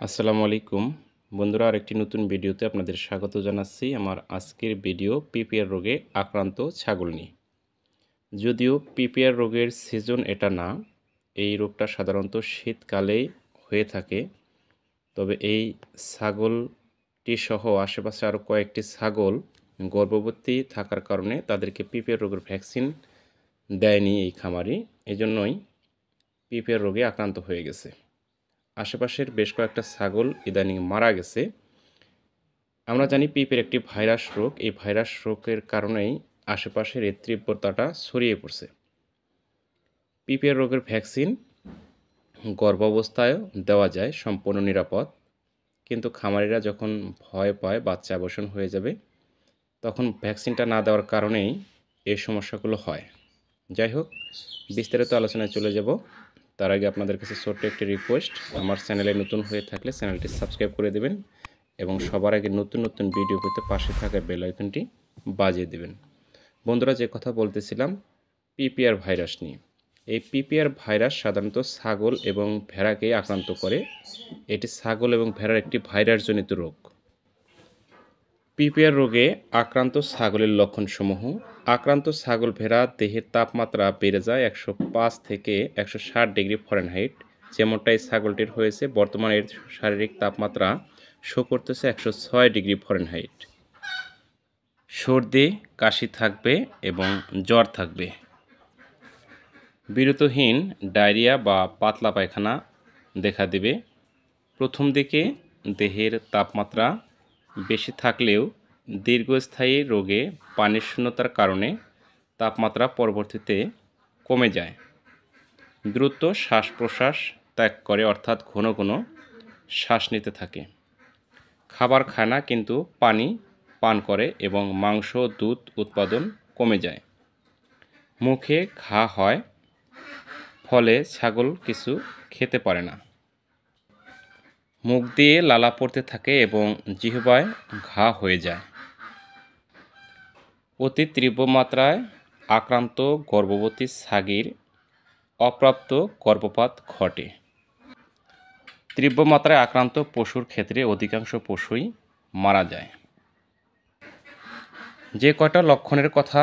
আসসালামু আলাইকুম বন্ধুরা, আরেকটি নতুন ভিডিওতে আপনাদের স্বাগত জানাচ্ছি। আমার আজকের ভিডিও পিপিআর রোগে আক্রান্ত ছাগল নিয়ে। যদিও পিপিআর রোগের সিজন এটা না, এই রোগটা সাধারণত শীতকালেই হয়ে থাকে। তবে এই ছাগলটি সহ আশেপাশে আরও কয়েকটি ছাগল গর্ভবতী থাকার কারণে তাদেরকে পিপিআর রোগের ভ্যাকসিন দেয়নি এই খামারি, এজন্যই পিপিআর রোগে আক্রান্ত হয়ে গেছে। আশেপাশের বেশ কয়েকটা ছাগল ইদানিং মারা গেছে। আমরা জানি পিপের একটি ভাইরাস রোগ, এই ভাইরাস রোগের কারণেই আশেপাশের এই তীব্রতাটা ছড়িয়ে পড়ছে। পিপিআর রোগের ভ্যাকসিন গর্ভাবস্থায়ও দেওয়া যায়, সম্পূর্ণ নিরাপদ। কিন্তু খামারিরা যখন ভয় পায় বাচ্চা অ্যাবর্শন হয়ে যাবে, তখন ভ্যাকসিনটা না দেওয়ার কারণেই এই সমস্যাগুলো হয়। যাই হোক, বিস্তারিত আলোচনায় চলে যাব। তার আগে আপনাদের কাছে ছোট্ট একটি রিকোয়েস্ট, আমার চ্যানেলে নতুন হয়ে থাকলে চ্যানেলটি সাবস্ক্রাইব করে দেবেন এবং সবার আগে নতুন নতুন ভিডিও পেতে পাশে থাকা বেল আইকনটি বাজিয়ে দেবেন। বন্ধুরা, যে কথা বলতেছিলাম পিপিআর ভাইরাস নিয়ে, এই পিপিআর ভাইরাস সাধারণত ছাগল এবং ভেড়াকে আক্রান্ত করে। এটি ছাগল এবং ভেড়ার একটি ভাইরাসজনিত রোগ। পিপিআর রোগে আক্রান্ত ছাগলের লক্ষণসমূহ: আক্রান্ত ছাগল ভেড়া দেহের তাপমাত্রা বেড়ে যায় 105 থেকে 160 ডিগ্রি ফরেনহাইট, যেমনটা এই ছাগলটির হয়েছে। বর্তমানে এর শারীরিক তাপমাত্রা শো করতেছে 106 ডিগ্রি ফরেনহাইট। সর্দি কাশি থাকবে এবং জ্বর থাকবে। বিরতহীন ডায়রিয়া বা পাতলা পায়খানা দেখা দেবে। প্রথম দিকে দেহের তাপমাত্রা বেশি থাকলেও দীর্ঘস্থায়ী রোগে পানির শূন্যতার কারণে তাপমাত্রা পরবর্তীতে কমে যায়। দ্রুত শ্বাস প্রশ্বাস ত্যাগ করে, অর্থাৎ ঘন ঘন শ্বাস নিতে থাকে। খাবার খায় না কিন্তু পানি পান করে এবং মাংস দুধ উৎপাদন কমে যায়। মুখে ঘা হয়, ফলে ছাগল কিছু খেতে পারে না। মুখ দিয়ে লালা পড়তে থাকে এবং জিহ্বায় ঘা হয়ে যায়। অতি তীব্র মাত্রায় আক্রান্ত গর্ভবতী ছাগির অপ্রাপ্ত গর্ভপাত ঘটে। তীব্র মাত্রায় আক্রান্ত পশুর ক্ষেত্রে অধিকাংশ পশুই মারা যায়। যে কয়টা লক্ষণের কথা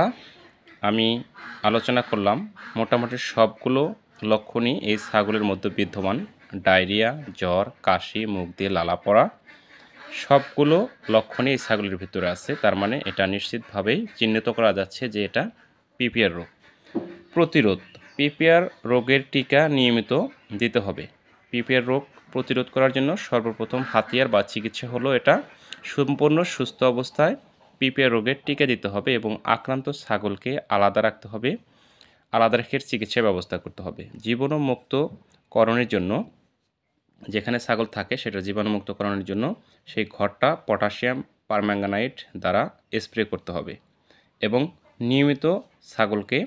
আমি আলোচনা করলাম, মোটামুটি সবগুলো লক্ষণই এই ছাগলের মধ্যে বিদ্যমান। ডায়রিয়া, জ্বর, কাশি, মুখ দিয়ে লালা পড়া, সবগুলো লক্ষণই এই ছাগলের ভিতরে আছে। তার মানে এটা নিশ্চিতভাবেই চিহ্নিত করা যাচ্ছে যে এটা পিপিআর রোগ। প্রতিরোধ: পিপিআর রোগের টিকা নিয়মিত দিতে হবে। পিপিআর রোগ প্রতিরোধ করার জন্য সর্বপ্রথম হাতিয়ার বা চিকিৎসা হলো এটা সম্পূর্ণ সুস্থ অবস্থায় পিপিআর রোগের টিকা দিতে হবে এবং আক্রান্ত ছাগলকে আলাদা রাখতে হবে, আলাদা রেখে চিকিৎসার ব্যবস্থা করতে হবে। জীবাণুমুক্তকরণের জন্য যেখানে ছাগল থাকে সেটা জীবাণুমুক্তকরণের জন্য সেই ঘরটা পটাশিয়াম পারম্যাঙ্গানেট দ্বারা স্প্রে করতে হবে এবং নিয়মিত ছাগলকে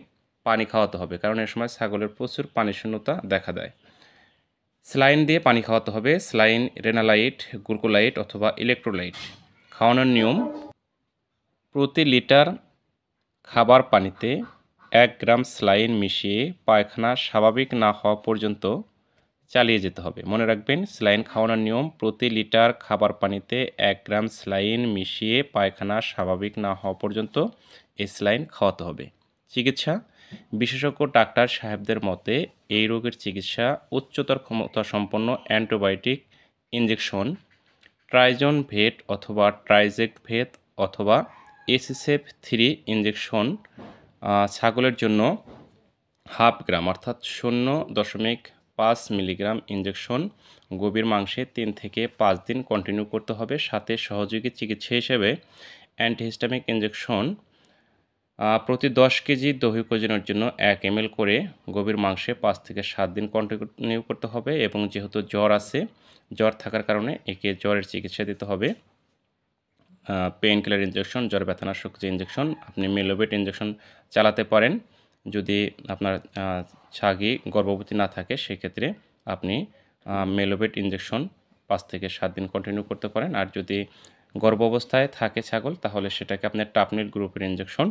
পানি খাওয়াতে হবে, কারণ এ সময় ছাগলের প্রচুর পানি শূন্যতা দেখা দেয়। স্যালাইন দিয়ে পানি খাওয়াতে হবে, স্যালাইন, রেনালাইট, গ্লুকোলাইট অথবা ইলেকট্রোলাইট। খাওয়ানোর নিয়ম: প্রতি লিটার খাবার পানিতে 1 গ্রাম স্যালাইন মিশিয়ে পায়খানা স্বাভাবিক না হওয়া পর্যন্ত চালিয়ে যেতে হবে। মনে রাখবেন, স্যালাইন খাওয়ানোর নিয়ম: প্রতি লিটার খাবার পানিতে 1 গ্রাম স্যালাইন মিশিয়ে পায়খানা স্বাভাবিক না হওয়া পর্যন্ত এই স্যালাইন খাওয়াতে হবে। চিকিৎসা: বিশেষজ্ঞ ডাক্তার সাহেবদের মতে এই রোগের চিকিৎসা উচ্চতর ক্ষমতা সম্পন্ন অ্যান্টিবায়োটিক ইনজেকশন, ট্রাইজন ভেট অথবা ট্রাইজেক ভেট অথবা এসিসেফ 3 ইনজেকশন। ছাগলের জন্য 1/2 গ্রাম অর্থাৎ 0.5 মিলিগ্রাম ইনজেকশন গভীর মাংসে 3 থেকে 5 দিন কন্টিনিউ করতে হবে। সাথে সহযোগী চিকিৎসা হিসেবে অ্যান্টিহিস্টামিক ইনজেকশন প্রতি 10 কেজি দৈহিক জন্য 1 ml করে গভীর মাংসে 5 থেকে 7 দিন কন্টিনিউ করতে হবে। এবং যেহেতু জ্বর আছে, জ্বর থাকার কারণে একে জ্বরের চিকিৎসা দিতে হবে। পেইন কিলার ইনজেকশন, জ্বর ব্যথানাশক যে ইনজেকশন, আপনি মেলোবেট ইনজেকশন চালাতে পারেন। যদি আপনার ছাগি গর্ভবতী না থাকে সেক্ষেত্রে আপনি মেলোবেট ইনজেকশন 5 থেকে 7 দিন কন্টিনিউ করতে পারেন। আর যদি গর্ভাবস্থায় থাকে ছাগল, তাহলে সেটাকে আপনার টাপনিল গ্রুপের ইনজেকশন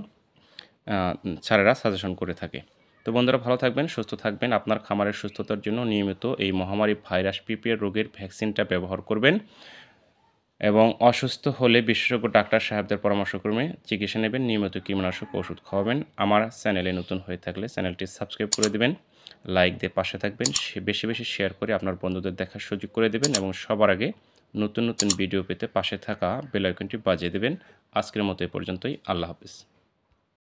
স্যারেরা সাজেশন করে থাকে। তো বন্ধুরা, ভালো থাকবেন, সুস্থ থাকবেন। আপনার খামারের সুস্থতার জন্য নিয়মিত এই মহামারী ভাইরাস পিপিআর রোগের ভ্যাকসিনটা ব্যবহার করবেন এবং অসুস্থ হলে বিশেষজ্ঞ ডাক্তার সাহেবদের পরামর্শক্রমে চিকিৎসা নেবেন। নিয়মিত কীটনাশক ওষুধ খাওয়াবেন। আমার চ্যানেলে নতুন হয়ে থাকলে চ্যানেলটি সাবস্ক্রাইব করে দেবেন, লাইক দিয়ে পাশে থাকবেন, বেশি বেশি শেয়ার করে আপনার বন্ধুদের দেখার সুযোগ করে দেবেন এবং সবার আগে নতুন নতুন ভিডিও পেতে পাশে থাকা বেল আইকনটি বাজিয়ে দেবেন। আজকের মতো এ পর্যন্তই। আল্লাহ হাফেজ।